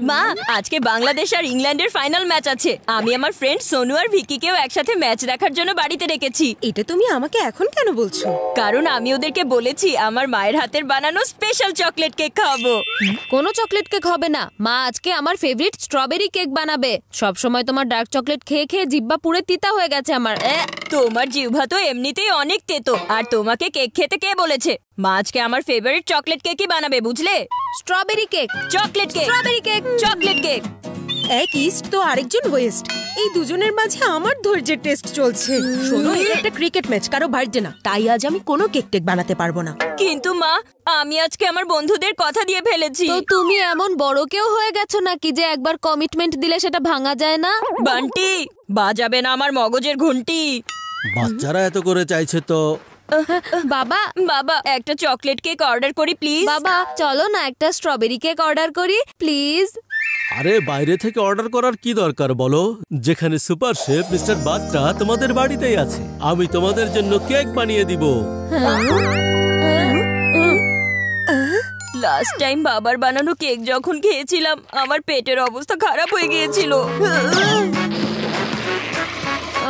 মা, আজকে বাংলাদেশ আর ইংল্যান্ডের ফাইনাল ম্যাচ আছে। আমি আমার ফ্রেন্ড সোনু আর ভিকিকেও একসাথে ম্যাচ দেখার জন্য বাড়িতে রেখেছি। এটা তুমি আমাকে এখন কেন বলছো? কারণ আমি ওদেরকে বলেছি আমার মায়ের হাতের বানানো স্পেশাল চকলেট কেক খাওয়াবো। কোনো চকলেট কেক হবে না, মা আজকে আমার ফেভারিট স্ট্রবেরি কেক বানাবে। সব সময় তোমার ডার্ক চকলেট খেয়ে খেয়ে জিহ্বা পুরো তিতা হয়ে গেছে আমার। তোমার জিহ্বা তো এমনিতেই অনেক তেতো, আর তোমাকে কেক খেতে কে বলেছে? মা আজকে আমার ফেভারিট চকলেট কেকই বানাবে, বুঝলে? Strawberry cake, chocolate cake, strawberry cake, chocolate cake. এক ইস্ট তো আরেকজন ওয়েস্ট। এই দুজনের মাঝে আমার ধৈর্যের টেস্ট চলছে। শোনো, এটা একটা ক্রিকেট ম্যাচ, কারো বার্থডে না, তাই আজ আমি কোনো কেক টেক বানাতে পারবো না। কিন্তু মা, আমি আজকে আমার বন্ধুদের কথা দিয়ে ফেলেছি। তো তুমি এমন বড় কেউ হয়ে গেছো নাকি যে একবার কমিটমেন্ট দিলে সেটা ভাঙা যায় না? বান্টি, বাজাবে না আমার মগজের ঘন্টি। বাচ্চারা এত করে চাইছে তো। বাবা, বাবা, একটা চকলেট কেক অর্ডার করি প্লিজ। বাবা চলো না একটা স্ট্রবেরি কেক অর্ডার করি প্লিজ। আরে বাইরে থেকে অর্ডার করার কি দরকার বলো, যেখানে সুপার শেফ মিস্টার বাচ্চা তোমাদের বাড়িতেই আছে। আমি তোমাদের জন্য কেক বানিয়ে দিব। লাস্ট টাইম বাবার বানানো কেক যখন খেয়েছিলাম, আমার পেটের অবস্থা খারাপ হয়ে গিয়েছিল।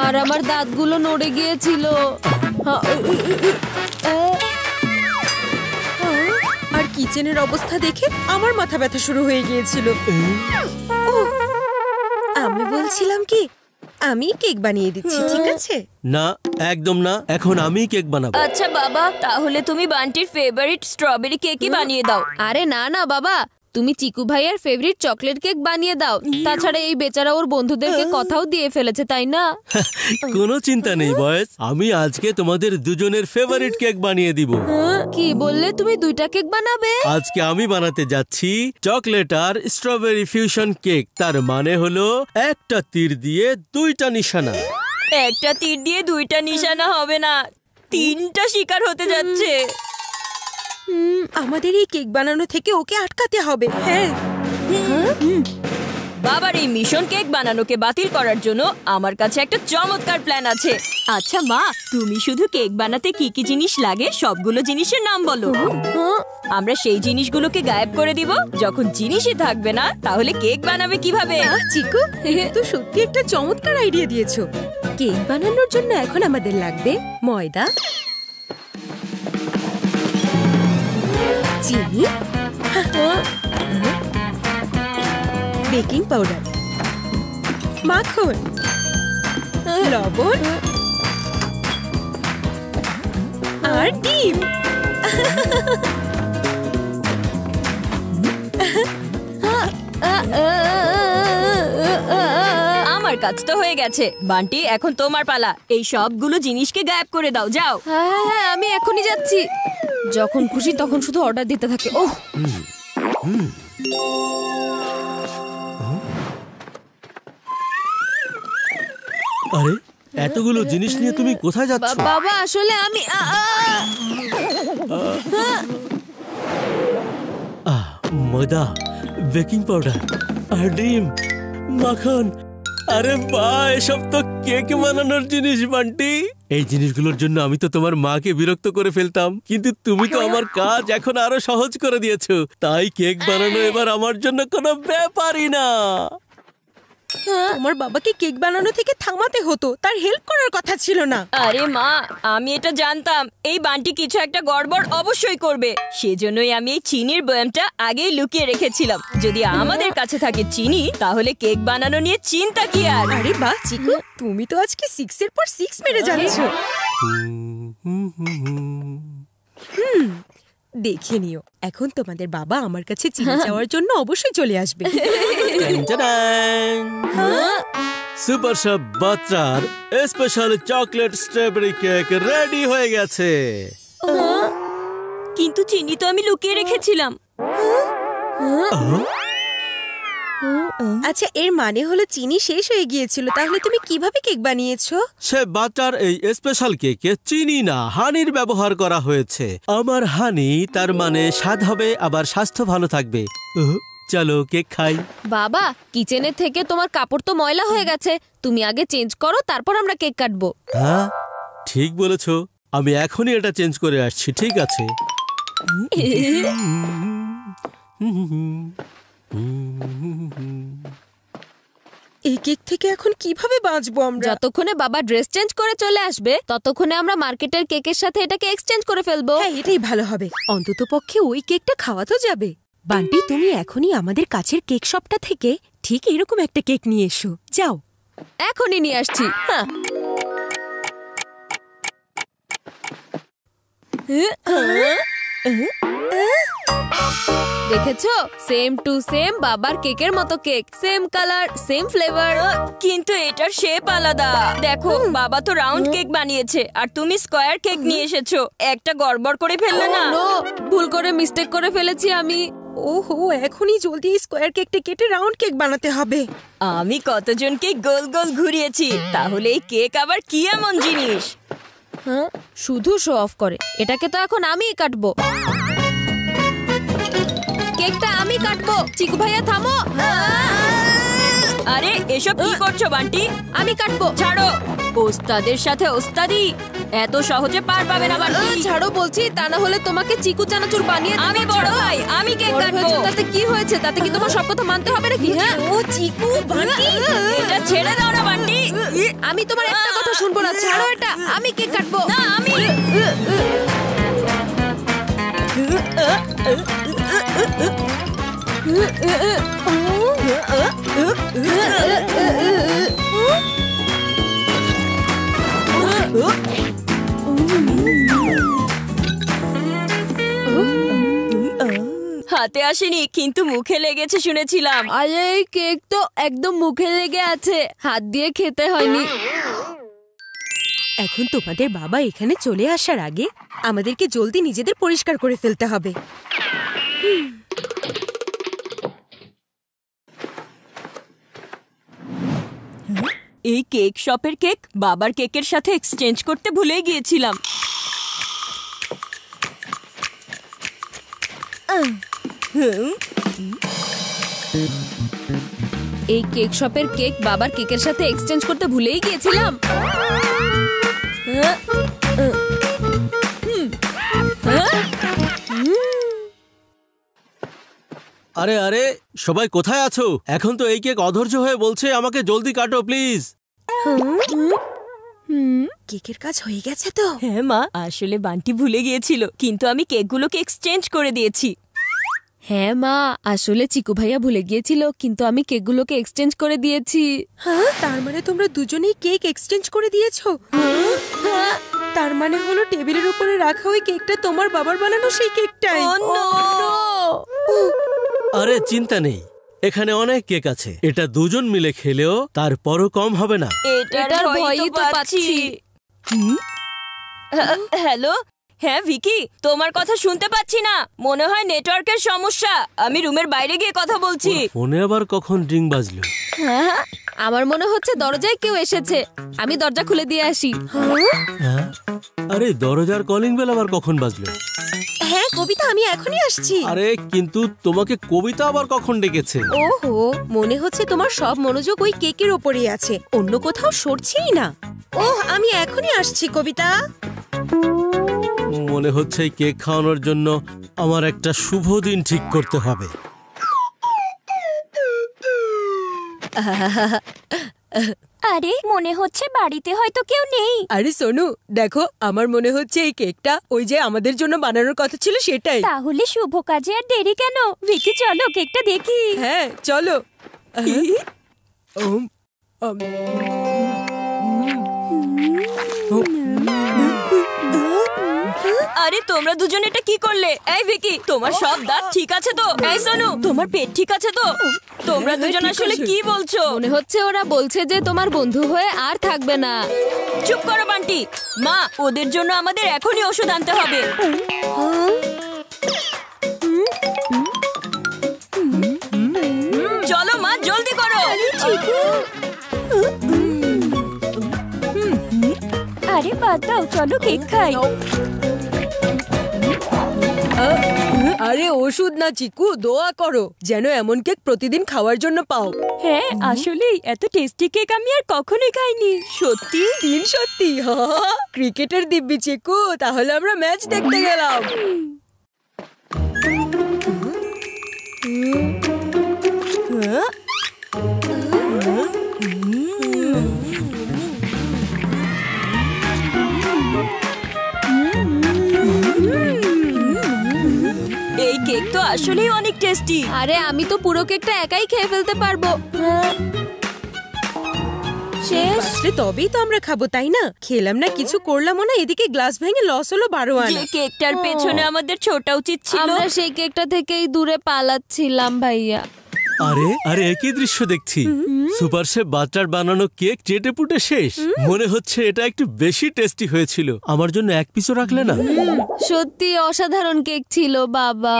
আর আমার দাঁতগুলো নড়ে গিয়েছিল। আর কিচেনের অবস্থা দেখে আমার মাথা ব্যথা শুরু হয়ে গিয়েছিল। আমি বলছিলাম কি, আমি কেক বানিয়ে দিচ্ছি, ঠিক আছে? না, একদম না, এখন আমি কেক বানাবো। আচ্ছা বাবা, তাহলে তুমি বান্টির ফেভারিট স্ট্রবেরি কেকই বানিয়ে দাও। আরে না না বাবা, তুমি চিকু ভাইয়ের ফেভারিট চকলেট কেক বানিয়ে দাও। তাছাড়া এই বেচারা ওর বন্ধুদেরকে কথাও দিয়ে ফেলেছে, তাই না? কোনো চিন্তা নেই বয়েস, আমি আজকে তোমাদের দুজনের ফেভারিট কেক বানিয়ে দিব। কি বললে, তুমি দুইটা কেক বানাবে? আজকে আমি বানাতে যাচ্ছি চকলেট আর স্ট্রবেরি ফিউশন কেক। তার মানে হলো একটা তীর দিয়ে দুইটা নিশানা। একটা তীর দিয়ে দুইটা নিশানা হবে না, তিনটা শিকার হতে যাচ্ছে। আমাদের এই কেক বানানো থেকে ওকে আটকাতে হবে। হ্যাঁ, বাবার এই মিশন কেক বানানোকে বাতিল করার জন্য আমার কাছে একটা চমৎকার প্ল্যান আছে। আচ্ছা মা, তুমি শুধু কেক বানাতে কি কি জিনিস লাগে সবগুলো জিনিসের নাম বলো। আমরা সেই জিনিসগুলোকে গায়েব করে দিব। যখন জিনিসই থাকবে না, তাহলে কেক বানাবে কিভাবে? চিকু, তো সত্যি একটা চমৎকার আইডিয়া দিয়েছো। কেক বানানোর জন্য এখন আমাদের লাগবে ময়দা, চিনি, বেকিং পাউডার, মাখন, লবণ আর ডিম। আমার কাজ তো হয়ে গেছে। বান্টি, এখন তোমার পালা। এই সবগুলো জিনিসকে গায়েব করে দাও, যাও। হ্যাঁ, আমি এখনই যাচ্ছি। যখন খুশি তখন শুধু অর্ডার দিতে থাকে। ওহ, আরে এতগুলো জিনিস নিয়ে তুমি কোথায় যাচ্ছ? বাবা আসলে আমি ময়দা, বেকিং পাউডার আর ডিম, মাখন। আরে বাহ, এসব তো কেক বানানোর জিনিস বান্টি। এই জিনিসগুলোর জন্য আমি তো তোমার মাকে বিরক্ত করে ফেলতাম, কিন্তু তুমি তো আমার কাজ এখন আরো সহজ করে দিয়েছো। তাই কেক বানানো এবার আমার জন্য কোনো ব্যাপারই না। তোমার বাবাকে কেক বানানো থেকে থামাতে হতো, তার হেল্প করার কথা ছিল না। আরে মা, আমি এটা জানতাম এই বান্টি কিছু একটা গড়বড় অবশ্যই করবে। সেজন্যই আমি এই চিনির বয়ামটা আগেই লুকিয়ে রেখেছিলাম। যদি আমাদের কাছে থাকে চিনি, তাহলে কেক বানানো নিয়ে চিন্তা কি আর। আরে বাহ চিকু, তুমি তো আজকে 6 এর পর 6 মেরে যাচ্ছ। দেখে নিও, এখন তোমাদের বাবা আমার কাছে চিনি চাওয়ার জন্য অবশ্যই চলে আসবে। সুপার শেফ বাচ্চার special chocolate strawberry cake ready হয়ে গেছে। কিন্তু চিনি তো আমি লুকিয়ে রেখেছিলাম। আচ্ছা, এর মানে হলো চিনি শেষ হয়ে গিয়েছিল। তাহলে তুমি কিভাবে কেক বানিয়েছো? শেফ বাচ্চার এই স্পেশাল কেকে চিনি না, হানির ব্যবহার করা হয়েছে। আমার হানি, তার মানে স্বাদ হবে, আবার স্বাস্থ্য ভালো থাকবে। চলো কেক খাই। বাবা, কিচেনের থেকে তোমার কাপড় তো ময়লা হয়ে গেছে, তুমি আগে চেঞ্জ করো, তারপর আমরা কেক কাটবো। হ্যাঁ, ঠিক বলেছো, আমি এখনই এটা চেঞ্জ করে আসছি। ঠিক আছে। এই কেক থেকে এখন কিভাবে বাঁচবো আমরা? যতক্ষণে বাবা ড্রেস চেঞ্জ করে চলে আসবে ততক্ষণে আমরা মার্কেটের কেকের সাথে এটাকে এক্সচেঞ্জ করে ফেলবো। হ্যাঁ, এটাই ভালো হবে। অন্তত পক্ষে ওই কেকটা খাওয়া তো যাবে। বান্টি, তুমি এখনই আমাদের কাছের কেক শপটা থেকে ঠিক এরকম একটা কেক নিয়ে এসো। যাও। এখনই নিয়ে আসছি। হ্যাঁ। দেখেছো, সেম টু সেম বাবার কেকের মতো cake, same colour, same flavour. কিন্তু এটার শেপ আলাদা। দেখো, বাবা তো রাউন্ড কেক বানিয়েছে আর তুমি স্কয়ার কেক নিয়ে এসেছো। একটা গড়বড় করে ফেললে না? নো, ভুল করে মিস্টেক করে ফেলেছি আমি। ওহো, এখনই জলদি স্কোয়ার কেকটা কেটে রাউন্ড কেক বানাতে হবে। আমি কতজনকে গোল গোল ঘুরিয়েছি, তাহলে এই কেক আবার কি এমন জিনিস? হ্যাঁ, শুধু শো অফ করে। এটাকে তো এখন আমিই কাটবো। কেকটা আমি কাটবো। চিকু ভাইয়া থামো। আরে এসব কি করছো বান্টি? আমি কাটবো। ছাড়ো, ওস্তাদের সাথে ওস্তাদি এত সহজে পার পাবে না বান্টি। ছাড়ো বলছি, তা না হলে তোমাকে চিকু চানাচুর বানিয়ে দেব। আমি বড় ভাই, আমি কেক বড় কাটবো। হয়েছো, তাতে কি হয়েছে? তাতে কি তোমার সব কথা মানতে হবে নাকি? হ্যাঁ, ও চিকু, বান্টি, এটা ছেড়ে দাও না বান্টি। আমি তোমার একটা কথা শুনবো না। ছাড়ো এটা, আমি কেক কাটবো। না, আমি। হাতে আসেনি, কিন্তু মুখে লেগেছে শুনেছিলাম। আরে এই কেক তো একদম মুখে লেগে আছে, হাত দিয়ে খেতে হয়নি। এখন তোমাদের বাবা এখানে চলে আসার আগে আমাদেরকে জলদি নিজেদের পরিষ্কার করে ফেলতে হবে। এই কেক শপের কেক বাবার কেকের সাথে এক্সচেঞ্জ করতে ভুলে গিয়েছিলাম। এই কেক শপের কেক বাবার কেকের সাথে এক্সচেঞ্জ করতে ভুলেই গিয়েছিলাম। আরে আরে, সবাই কোথায় আছো? এখন তো এই কেক অধৈর্য হয়ে বলছে আমাকে জলদি কাটো প্লিজ। কেকের কাজ হয়ে গেছে তো? হ্যাঁ মা, আসলে বান্টি ভুলে গিয়েছিল, কিন্তু আমি কেকগুলোকে এক্সচেঞ্জ করে দিয়েছি। হ্যাঁ মা, আসলে চিকু ভাইয়া ভুলে গিয়েছিল, কিন্তু আমি কেকগুলোকে এক্সচেঞ্জ করে দিয়েছি। হ্যাঁ, তার মানে তোমরা দুজনেই কেক এক্সচেঞ্জ করে দিয়েছো? হ্যাঁ, তার মানে হলো টেবিলের উপরে রাখা ওই কেকটা তোমার বাবার বানানো সেই কেকটাই। Oh no! আরে চিন্তা নেই, এখানে অনেক কেক আছে। এটা দুজন মিলে খেলেও তারপরও কম হবে না। এটার ভয়ই তো পাচ্ছি। হ্যালো, হ্যাঁ ভিকি, তোমার কথা শুনতে পাচ্ছি না। মনে হয় নেটওয়ার্কের সমস্যা। আমি রুমের বাইরে গিয়ে কথা বলছি। ওর ফোনে আবার কখন রিং বাজলো? আমার মনে হচ্ছে দরজায় কেউ এসেছে। আমি দরজা খুলে দিয়ে আসি। হ্যাঁ? আরে দরজার কলিং বেল আবার কখন বাজলো? হ্যাঁ কবিতা, আমি এখনই আসছি। আরে কিন্তু তোমাকে কবিতা আবার কখন ডেকেছে? ওহো, মনে হচ্ছে তোমার সব মনোযোগ ওই কেকের ওপরেই আছে, অন্য কোথাও সরছেই না। ওহ, আমি এখনই আসছি কবিতা। মনে হচ্ছে এই কেক খাওয়ানোর জন্য আমার একটা শুভ দিন ঠিক করতে হবে। আরে মনে হচ্ছে বাড়িতে হয়তো কেউ নেই। আরে সোনু, দেখো, আমার মনে হচ্ছে এই কেকটা ওই যে আমাদের জন্য বানানোর কথা ছিল সেটাই। তাহলে শুভ কাজে আর দেরি কেন? ভিকি চলো কেকটা দেখি। হ্যাঁ চলো। আরে তোমরা দুজন এটা কি করলে? এই ভিকি, তোমার সব দাঁত ঠিক আছে তো? এই সোনু, তোমার পেট ঠিক আছে তো? তোমরা দুজন আসলে কি বলছো? মনে হচ্ছে ওরা বলছে যে তোমার বন্ধু হয়ে আর থাকবে না। চুপ করো বান্টি। মা, ওদের জন্য আমাদের এখনই ওষুধ আনতে হবে। চলো মা, জলদি করো। আরে বাদ দাও, চলো কেক খাই। আরে ওষুধ না চিকু, দোয়া করো যেন এমন কেক প্রতিদিন খাওয়ার জন্য পাও। হ্যাঁ, আসলেই এত টেস্টি কেক আমি আর কখনোই খাইনি। সত্যি? দিন সত্যি। ক্রিকেটের দিব্যি চিকু, তাহলে আমরা ম্যাচ দেখতে গেলাম। এই কেক তো আসলেই অনেক টেস্টি। আরে আমি তো পুরো কেকটা একাই খেয়ে ফেলতে পারবো। শেষ। বাঁচলে তবেই তো আমরা খাবো, তাই না? খেলাম না, কিছু করলাম না, এদিকে গ্লাস ভেঙে লস হলো 12 যে আনা। কেকটার পেছনে আমাদের ছোটা উচিত ছিল। আমরা সেই কেকটা থেকেই দূরে পালাচ্ছিলাম ভাইয়া। আরে আরে একই দৃশ্য দেখছি। সুপার শেফ বাচ্চার বানানো কেক চেটে পুটে শেষ। মনে হচ্ছে এটা একটু বেশি টেস্টি হয়েছিল। আমার জন্য এক পিসও রাখলে না? সত্যি অসাধারণ কেক ছিল বাবা।